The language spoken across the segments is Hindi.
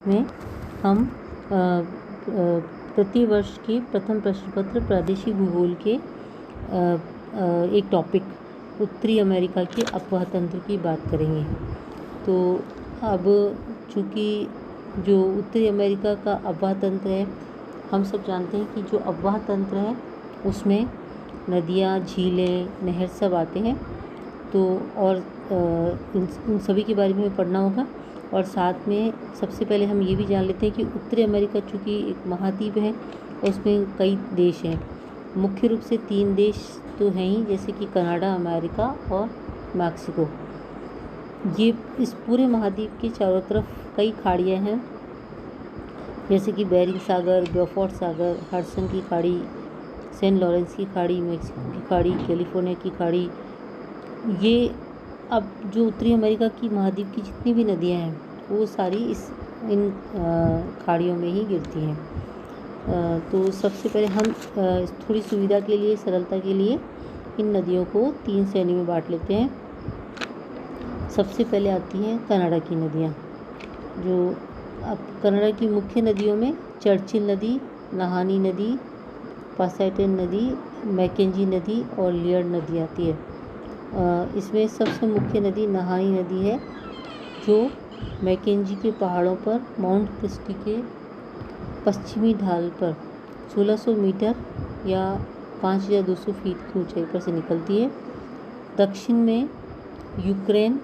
में हम प्रतिवर्ष के प्रथम प्रश्न पत्र प्रादेशिक भूगोल के एक टॉपिक उत्तरी अमेरिका के अपवाह तंत्र की बात करेंगे। तो अब चूँकि जो उत्तरी अमेरिका का अपवाह तंत्र है, हम सब जानते हैं कि जो अपवाह तंत्र है उसमें नदियाँ, झीलें, नहर सब आते हैं। तो और इन सभी के बारे में पढ़ना होगा। और साथ में सबसे पहले हम ये भी जान लेते हैं कि उत्तरी अमेरिका चूँकि एक महाद्वीप है, उसमें कई देश हैं। मुख्य रूप से 3 देश तो हैं ही, जैसे कि कनाडा, अमेरिका और मैक्सिको। ये इस पूरे महाद्वीप के चारों तरफ कई खाड़ियाँ हैं, जैसे कि बेरिंग सागर, ब्योफोर्ट सागर, हडसन की खाड़ी, सेंट लॉरेंस की खाड़ी, मेक्सिको की खाड़ी, कैलिफोर्निया की खाड़ी। ये अब जो उत्तरी अमेरिका की महाद्वीप की जितनी भी नदियाँ हैं वो सारी इन खाड़ियों में ही गिरती हैं। तो सबसे पहले हम थोड़ी सुविधा के लिए, सरलता के लिए इन नदियों को 3 श्रेणी में बांट लेते हैं। सबसे पहले आती हैं कनाडा की नदियाँ। जो अब कनाडा की मुख्य नदियों में चर्चिल नदी, नहानी नदी, पासाइटन नदी, मैकेंजी नदी और लियर नदी आती है। इसमें सबसे मुख्य नदी नहानी नदी है, जो मैकेंजी के पहाड़ों पर माउंट क्रिस्टी के पश्चिमी ढाल पर 1600 मीटर या 5200 फीट की ऊंचाई पर से निकलती है। दक्षिण में यूक्रेन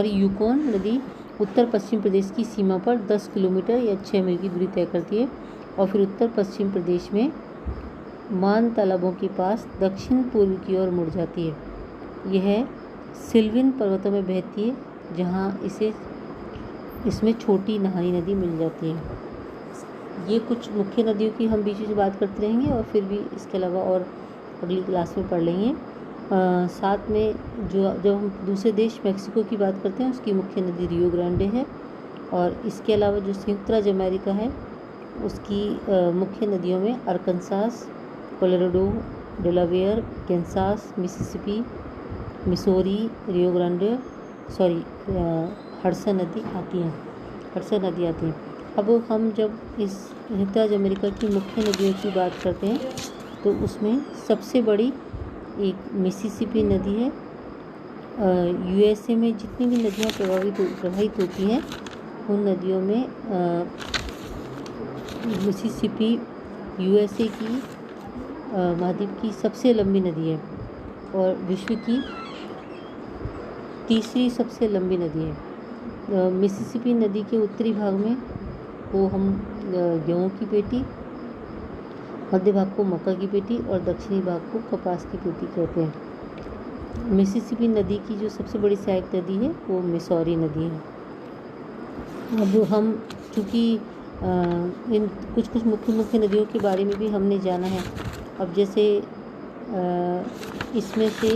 यूकोन नदी उत्तर पश्चिम प्रदेश की सीमा पर 10 किलोमीटर या 6 मील की दूरी तय करती है और फिर उत्तर पश्चिम प्रदेश में मान तालाबों के पास दक्षिण पूर्व की ओर मुड़ जाती है। यह सिल्विन पर्वतों में बहती है, जहाँ इसमें छोटी नहानी नदी मिल जाती है। ये कुछ मुख्य नदियों की हम बीच में बात करते रहेंगे और फिर भी इसके अलावा और अगली क्लास में पढ़ लेंगे। साथ में जब हम दूसरे देश मैक्सिको की बात करते हैं, उसकी मुख्य नदी रियो ग्रांडे है। और इसके अलावा जो संयुक्त राज्य अमेरिका है, उसकी मुख्य नदियों में अरकानसास, Colorado, Delaware, Kansas, Mississippi, Missouri, Rio Grande Hudson नदी आती हैं। अब हम जब इस संयुक्त राज्य अमेरिका की मुख्य नदियों की बात करते हैं तो उसमें सबसे बड़ी एक मिसिसिपी नदी है। यूएसए में जितनी भी नदियाँ प्रवाहित होती हैं, उन नदियों में मिसिसिपी यूएसए की महाद्वीप की सबसे लंबी नदी है और विश्व की तीसरी सबसे लंबी नदी है। मिसिसिपी नदी के उत्तरी भाग में वो हम गेहूँ की पेटी, मध्य भाग को मक्का की पेटी और दक्षिणी भाग को कपास की पेटी कहते हैं। मिसिसिपी नदी की जो सबसे बड़ी सहायक नदी है वो मिसौरी नदी है। अब हम चूँकि इन कुछ मुख्य नदियों के बारे में भी हमने जाना है। अब जैसे इसमें से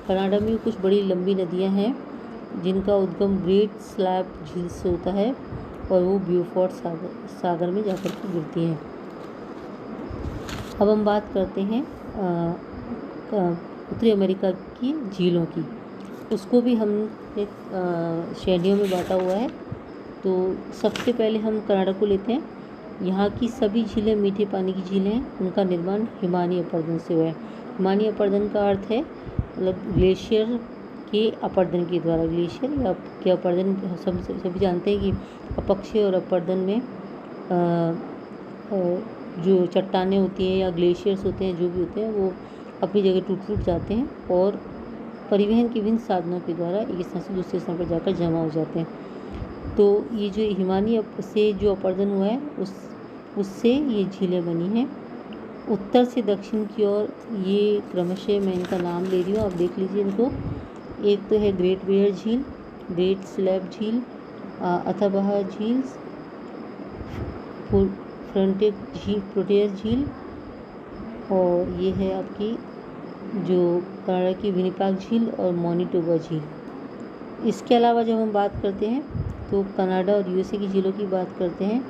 कनाडा में कुछ बड़ी लंबी नदियां हैं जिनका उद्गम ग्रेट स्लैब झील से होता है और वो ब्योफोर्ट सागर में जाकर के गिरती हैं। अब हम बात करते हैं उत्तरी अमेरिका की झीलों की। उसको भी हम एक श्रेणियों में बांटा हुआ है। तो सबसे पहले हम कनाडा को लेते हैं। यहाँ की सभी झीलें मीठे पानी की झीलें हैं। उनका निर्माण हिमानी अपर्दन से हुआ है। हिमानी अपर्दन का अर्थ है मतलब ग्लेशियर के अपर्दन के द्वारा। ग्लेशियर या के अपर्दन सभी जानते हैं कि अपक्षय और अपर्दन में जो चट्टानें होती हैं या ग्लेशियर्स होते हैं, जो भी होते हैं, वो अपनी जगह टूट जाते हैं और परिवहन के विभिन्न साधनों के द्वारा एक स्थान से दूसरे स्थान पर जाकर जमा हो जाते हैं। तो ये जो हिमानी से जो अपर्दन हुआ है उससे ये झीलें बनी हैं। उत्तर से दक्षिण की ओर ये क्रमशः, मैं इनका नाम ले रही हूँ, आप देख लीजिए इनको। एक तो है ग्रेट बेयर झील, ग्रेट स्लैब झील, अथाबाहा झील, फ्रंटियर झील और ये है आपकी जो कनाडा की विनिपेग झील और मैनिटोबा झील। इसके अलावा जब हम बात करते हैं तो कनाडा और यूएसए की झीलों की बात करते हैं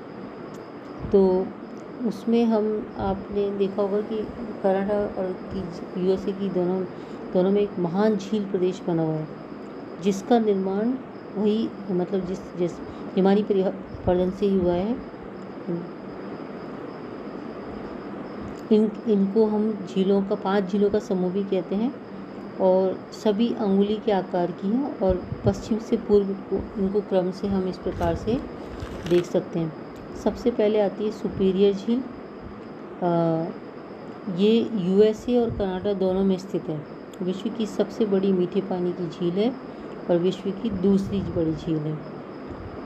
तो उसमें हम आपने देखा होगा कि कनाडा और की यूएसए की दोनों में एक महान झील प्रदेश बना हुआ है, जिसका निर्माण वही मतलब जिस हिमालय पर्वत से ही हुआ है। इनको हम झीलों का 5 झीलों का समूह भी कहते हैं और सभी अंगुली के आकार की हैं और पश्चिम से पूर्व को इनको क्रम से हम इस प्रकार से देख सकते हैं। सबसे पहले आती है सुपीरियर झील। ये यूएसए और कनाडा दोनों में स्थित है। विश्व की सबसे बड़ी मीठे पानी की झील है और विश्व की दूसरी बड़ी झील है।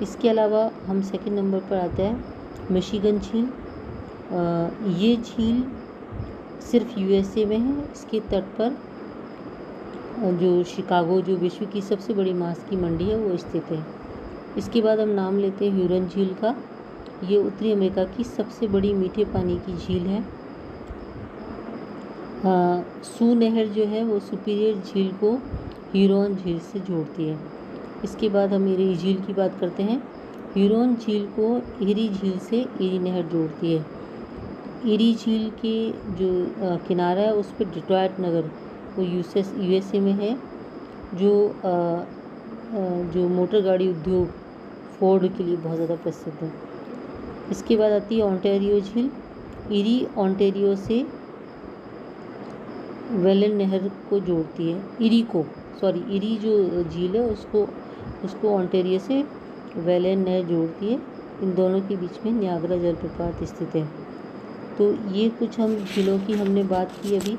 इसके अलावा हम सेकंड नंबर पर आता है मिशिगन झील। ये झील सिर्फ यूएसए में है। इसके तट पर जो शिकागो, जो विश्व की सबसे बड़ी मांस की मंडी है, वो स्थित है। इसके बाद हम नाम लेते हैं ह्यूरन झील का। ये उत्तरी अमेरिका की सबसे बड़ी मीठे पानी की झील है। सू नहर जो है वो सुपीरियर झील को ह्यूरन झील से जोड़ती है। इसके बाद हम एरी झील की बात करते हैं। ह्यूरन झील को एरी झील से एरी नहर जोड़ती है। एरी झील के जो किनारा है उस पर डिट्रॉयट नगर वो यूएसए में है, जो मोटर गाड़ी उद्योग फोर्ड के लिए बहुत ज़्यादा प्रसिद्ध है। इसके बाद आती है ओंटारियो झील। एरी ओंटारियो से वेलन नहर को जोड़ती है। एरी जो झील है उसको ओंटारियो से वेलन नहर जोड़ती है। इन दोनों के बीच में नियाग्रा जलप्रपात स्थित है। तो ये कुछ हम झीलों की हमने बात की अभी।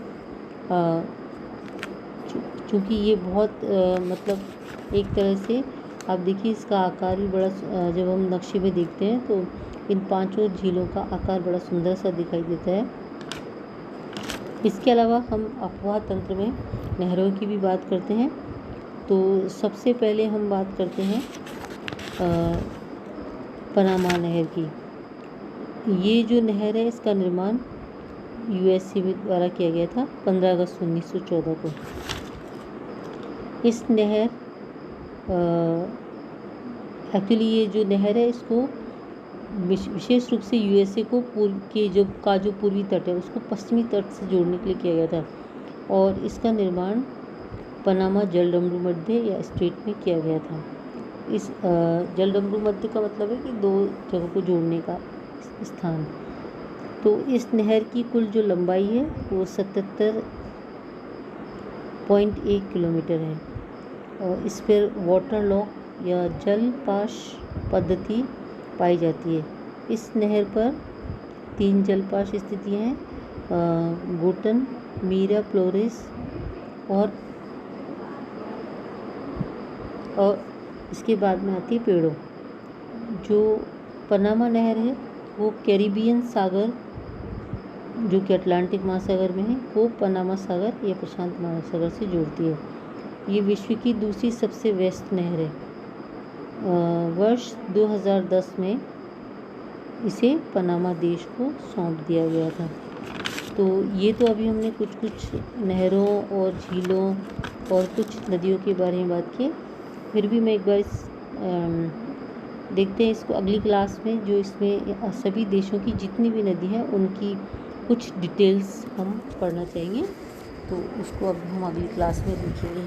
चूँकि ये बहुत मतलब एक तरह से आप देखिए इसका आकार भी बड़ा, जब हम नक्शे में देखते हैं तो इन 5 झीलों का आकार बड़ा सुंदर सा दिखाई देता है। इसके अलावा हम अपवाह तंत्र में नहरों की भी बात करते हैं। तो सबसे पहले हम बात करते हैं पनामा नहर की। ये जो नहर है इसका निर्माण यूएसए द्वारा किया गया था 15 अगस्त 1914 को। इस नहर एक्चुअली ये जो नहर है इसको विशेष रूप से यूएसए को जो पूर्वी तट है उसको पश्चिमी तट से जोड़ने के लिए किया गया था और इसका निर्माण पनामा जलडमरू मध्य या स्ट्रेट में किया गया था। इस जलडमरू मध्य का मतलब है कि 2 जगहों को जोड़ने का स्थान। तो इस नहर की कुल जो लंबाई है वो 77.1 किलोमीटर है और इस पर वाटर लॉक या जल पाश पद्धति पाई जाती है। इस नहर पर 3 जलपाश स्थितियाँ हैं, गोटन, मीरा फ्लोरेस और इसके बाद में आती है पेड़ो। जो पनामा नहर है वो कैरिबियन सागर जो कि अटलांटिक महासागर में है वो पनामा सागर या प्रशांत महासागर से जोड़ती है। ये विश्व की दूसरी सबसे व्यस्त नहर है। वर्ष 2010 में इसे पनामा देश को सौंप दिया गया था। तो ये तो अभी हमने कुछ नहरों और झीलों और कुछ नदियों के बारे में बात की। फिर भी मैं एक बार देखते हैं इसको अगली क्लास में, जो इसमें सभी देशों की जितनी भी नदी हैं उनकी कुछ डिटेल्स हम पढ़ना चाहेंगे। तो उसको अब हम अगली क्लास में देखेंगे।